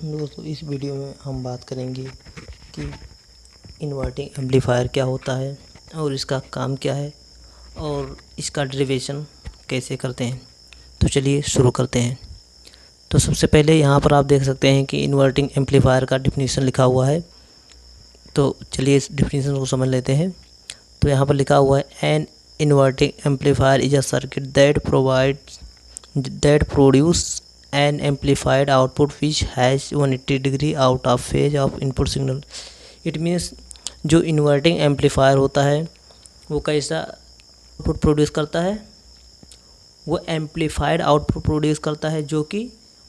दोस्तों इस वीडियो में हम बात करेंगे कि इन्वर्टिंग एम्पलीफायर क्या होता है और इसका काम क्या है और इसका डेरिवेशन कैसे करते हैं। तो चलिए शुरू करते हैं। तो सबसे पहले यहाँ पर आप देख सकते हैं कि इन्वर्टिंग एम्पलीफायर का डेफिनेशन लिखा हुआ है। तो चलिए इस डेफिनेशन को समझ लेते हैं। तो यहाँ पर लिखा हुआ है an inverting amplifier is a circuit that produce an amplified output which has 180 degree out of phase of input signal। It means जो इन्वर्टिंग एम्पलीफायर होता है वो कैसा आउटपुट प्रोड्यूस करता है, वो एम्पलीफाइड आउटपुट प्रोड्यूस करता है जो कि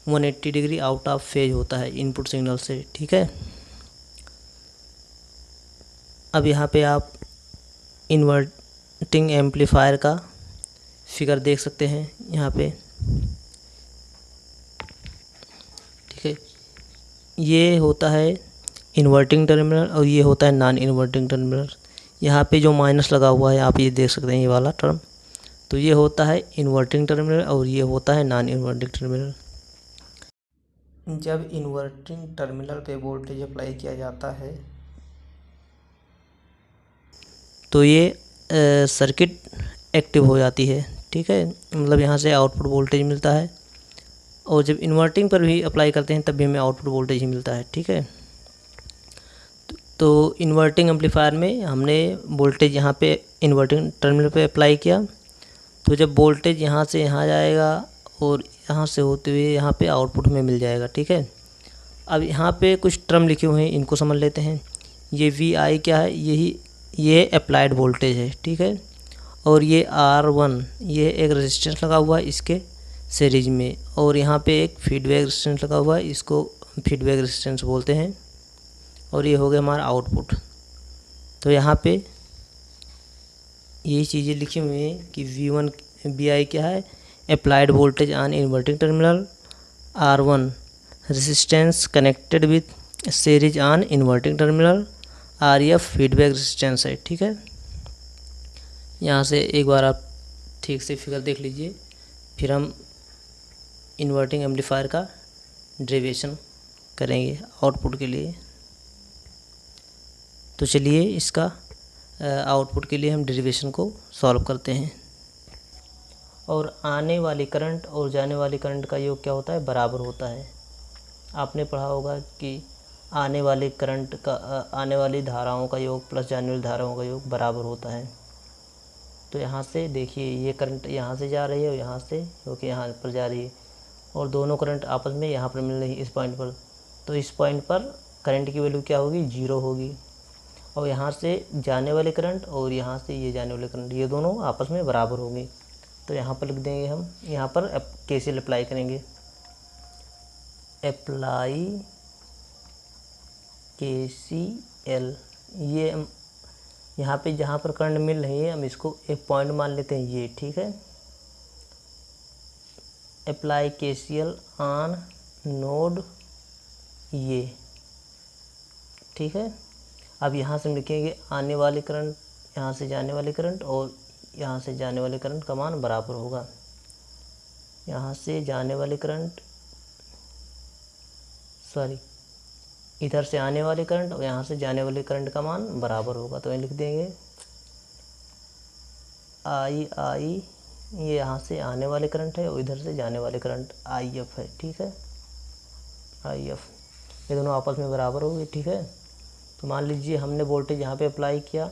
180 डिग्री आउट ऑफ फेज होता है इनपुट सिग्नल से। ठीक है, अब यहाँ पे आप इन्वर्टिंग एम्पलीफायर का फिगर देख सकते हैं यहाँ पे। ये होता है इन्वर्टिंग टर्मिनल और ये होता है नॉन इन्वर्टिंग टर्मिनल। यहाँ पे जो माइनस लगा हुआ है आप ये देख सकते हैं, ये वाला टर्म। तो ये होता है इन्वर्टिंग टर्मिनल और ये होता है नॉन इन्वर्टिंग टर्मिनल। जब इन्वर्टिंग टर्मिनल पे वोल्टेज अप्लाई किया जाता है तो ये सर्किट एक्टिव हो जाती है। ठीक है, मतलब यहाँ से आउटपुट वोल्टेज मिलता है और जब इन्वर्टिंग पर भी अप्लाई करते हैं तब भी हमें आउटपुट वोल्टेज ही मिलता है। ठीक है, तो इन्वर्टिंग एम्पलीफायर में हमने वोल्टेज यहाँ पे इन्वर्टिंग टर्मिनल पे अप्लाई किया, तो जब वोल्टेज यहाँ से यहाँ जाएगा और यहाँ से होते हुए यहाँ पे आउटपुट में मिल जाएगा। ठीक है, अब यहाँ पे कुछ टर्म लिखे हुए हैं, इनको समझ लेते हैं। ये VI क्या है, ये अप्लाइड वोल्टेज है। ठीक है, और ये R1 ये एक रेजिस्टेंस लगा हुआ है इसके सीरीज में, और यहाँ पे एक फीडबैक रेजिस्टेंस लगा हुआ है, इसको फीडबैक रेजिस्टेंस बोलते हैं। और ये हो गया हमारा आउटपुट। तो यहाँ पे यही चीज़ें लिखी हुई हैं कि V1 VI क्या है, applied voltage on inverting terminal, R1 resistance connected with series on inverting terminal, RF feedback resistance है। ठीक है, यहाँ से एक बार आप ठीक से फिगर देख लीजिए, फिर हम इन्वर्टिंग एम्पलीफायर का डेरिवेशन करेंगे आउटपुट के लिए। तो चलिए इसका आउटपुट के लिए हम डेरिवेशन को सॉल्व करते हैं। और आने वाली करंट और जाने वाली करंट का योग क्या होता है, बराबर होता है। आपने पढ़ा होगा कि आने वाली करंट का आने वाली धाराओं का योग प्लस जाने वाली धाराओं का योग बराबर होता है। तो यहाँ से देखिए ये करंट यहाँ से जा रही है और यहाँ से क्योंकि यहाँ पर जा रही है, और दोनों करंट आपस में यहाँ पर मिल रही है इस पॉइंट पर। तो इस पॉइंट पर करंट की वैल्यू क्या होगी, 0 होगी। और यहाँ से जाने वाले करंट और यहाँ से ये जाने वाले करंट ये दोनों आपस में बराबर होंगे। तो यहाँ पर लिख देंगे हम, यहाँ पर KCL अप्लाई करेंगे, अप्लाई KCL। ये हम यहाँ पे जहाँ पर करंट मिल रही है हम इसको एक पॉइंट मान लेते हैं ये। ठीक है, अप्लाई KCL ऑन नोड ये। ठीक है, अब यहाँ से हम लिखेंगे आने वाले करंट, यहाँ से जाने वाले करंट और यहाँ से जाने वाले करंट का मान बराबर होगा। यहाँ से जाने वाले करंट इधर से आने वाले करंट और यहाँ से जाने वाले करंट का मान बराबर होगा। तो ये लिख देंगे I ये यहाँ से आने वाले करंट है और इधर से जाने वाले करंट IF है। ठीक है, IF ये दोनों आपस में बराबर हो गए। ठीक है, तो मान लीजिए हमने वोल्टेज यहाँ पे अप्लाई किया,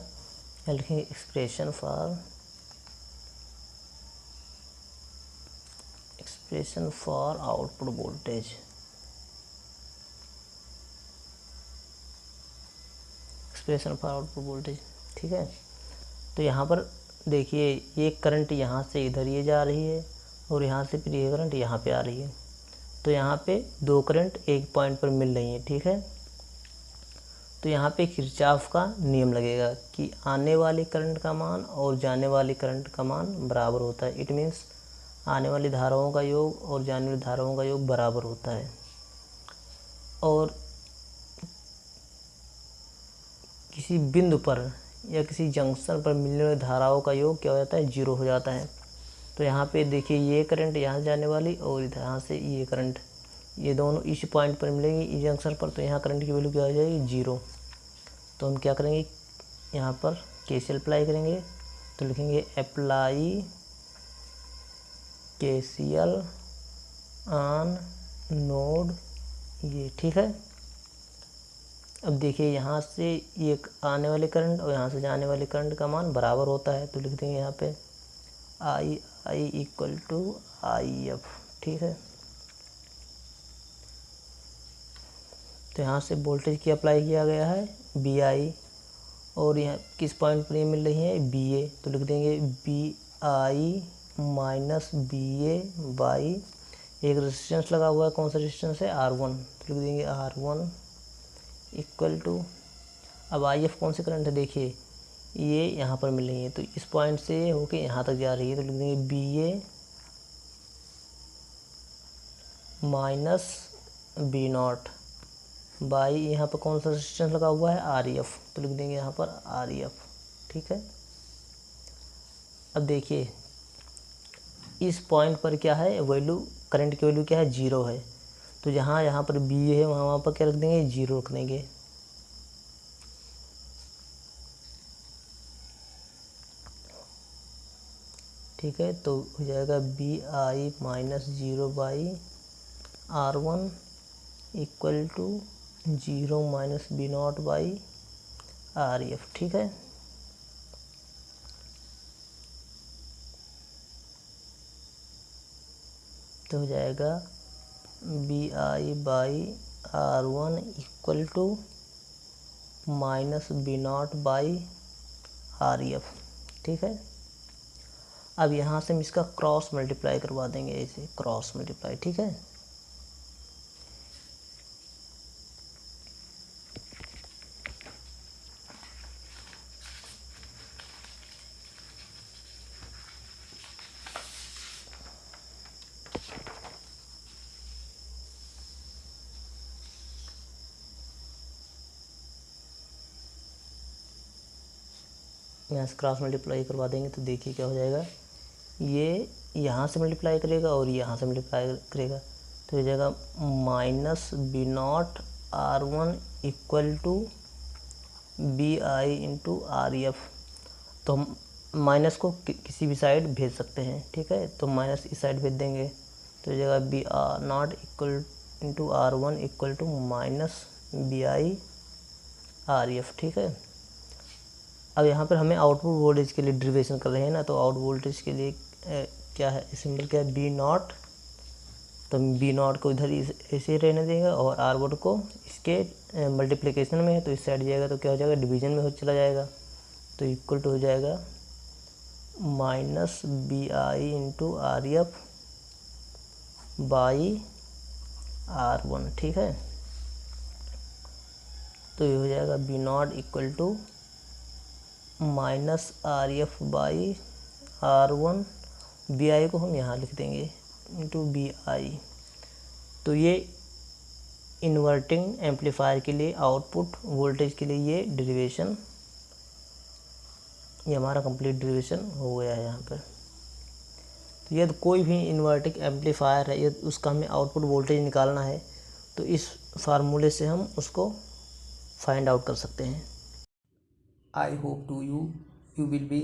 लिखेंगे expression for output voltage. Expression for output voltage. ठीक है, तो यहाँ पर देखिए ये करंट यहाँ से इधर ये जा रही है और यहाँ से फिर ये करंट यहाँ पे आ रही है। तो यहाँ पे दो करंट एक पॉइंट पर मिल रही हैं। ठीक है, तो यहाँ पे किरचॉफ का नियम लगेगा कि आने वाले करंट का मान और जाने वाले करंट का मान बराबर होता है। इट मीन्स आने वाली धाराओं का योग और जाने वाली धाराओं का योग बराबर होता है। और किसी बिंदु पर या किसी जंक्शन पर मिलने वाली धाराओं का योग क्या हो जाता है, 0 हो जाता है। तो यहाँ पे देखिए ये करंट यहाँ जाने वाली और यहाँ से ये करंट ये दोनों इस पॉइंट पर मिलेंगे इस जंक्शन पर, तो यहाँ करंट की वैल्यू क्या हो जाएगी 0। तो हम क्या करेंगे यहाँ पर केसीएल अप्लाई करेंगे, तो लिखेंगे अप्लाई केसीएल ऑन नोड ये, ठीक है। अब देखिए यहाँ से ये आने वाले करंट और यहाँ से जाने वाले करंट का मान बराबर होता है, तो लिख देंगे यहाँ पे I equal to I F, ठीक है। तो यहाँ से वोल्टेज की अप्लाई किया गया है बी आई, और यहाँ किस पॉइंट पर ये मिल रही है बी ए, तो लिख देंगे V I minus V A by एक रेजिस्टेंस लगा हुआ है, कौन सा रेजिस्टेंस है R1, तो लिख देंगे R1 इक्वल टू, अब आई एफ कौन सी करंट है देखिए ये यहाँ पर मिल रही है, तो इस पॉइंट से होके यहाँ तक जा रही है, तो लिख देंगे V A minus V naught by यहाँ पर कौन सा रेजिस्टेंस लगा हुआ है आर ई एफ, तो लिख देंगे यहाँ पर आर ई एफ, ठीक है। अब देखिए इस पॉइंट पर क्या है वैल्यू, करंट की वैल्यू क्या है 0 है, तो जहाँ यहाँ पर बी है वहाँ पर क्या रख देंगे 0 रख देंगे। ठीक है, तो हो जाएगा V I minus 0 by R1 equal to 0 minus V naught by R F, ठीक है। तो हो जाएगा V I by R1 equal to minus V naught by R F, ठीक है। अब यहाँ से हम इसका क्रॉस मल्टीप्लाई करवा देंगे, ऐसे क्रॉस मल्टीप्लाई, ठीक है। यहाँ से क्रॉस मल्टीप्लाई करवा देंगे तो देखिए क्या हो जाएगा, ये यहाँ से मल्टीप्लाई करेगा और यहाँ से मल्टीप्लाई करेगा, तो हो जाएगा minus V naught R1 equal to V I into R F. तो हम माइनस को किसी भी साइड भेज सकते हैं, ठीक है, तो माइनस इस साइड भेज देंगे, तो हो जाएगा V R naught equal into R1 equal to minus V I R F, ठीक है। अब यहाँ पर हमें आउटपुट वोल्टेज के लिए डेरिवेशन कर रहे हैं ना, तो आउट वोल्टेज के लिए क्या है सिंबल क्या है बी नॉट, तो बी नॉट को इधर ऐसे रहने देगा और आर वन को इसके मल्टीप्लिकेशन में है तो इस साइड जाएगा तो क्या हो जाएगा डिवीजन में हो चला जाएगा, तो इक्वल टू हो जाएगा minus V I into R F by R1, ठीक है। तो ये हो जाएगा V naught equal to minus R F by R1, V I को हम यहाँ लिख देंगे इंटू बी आई। तो ये इन्वर्टिंग एम्पलीफायर के लिए आउटपुट वोल्टेज के लिए ये डेरिवेशन, ये हमारा कंप्लीट डेरिवेशन हो गया है यहाँ पर। तो यदि कोई भी इन्वर्टिंग एम्पलीफायर है यदि उसका हमें आउटपुट वोल्टेज निकालना है तो इस फार्मूले से हम उसको फाइंड आउट कर सकते हैं। I hope to you will be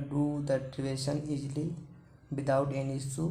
do the derivation easily without any issue.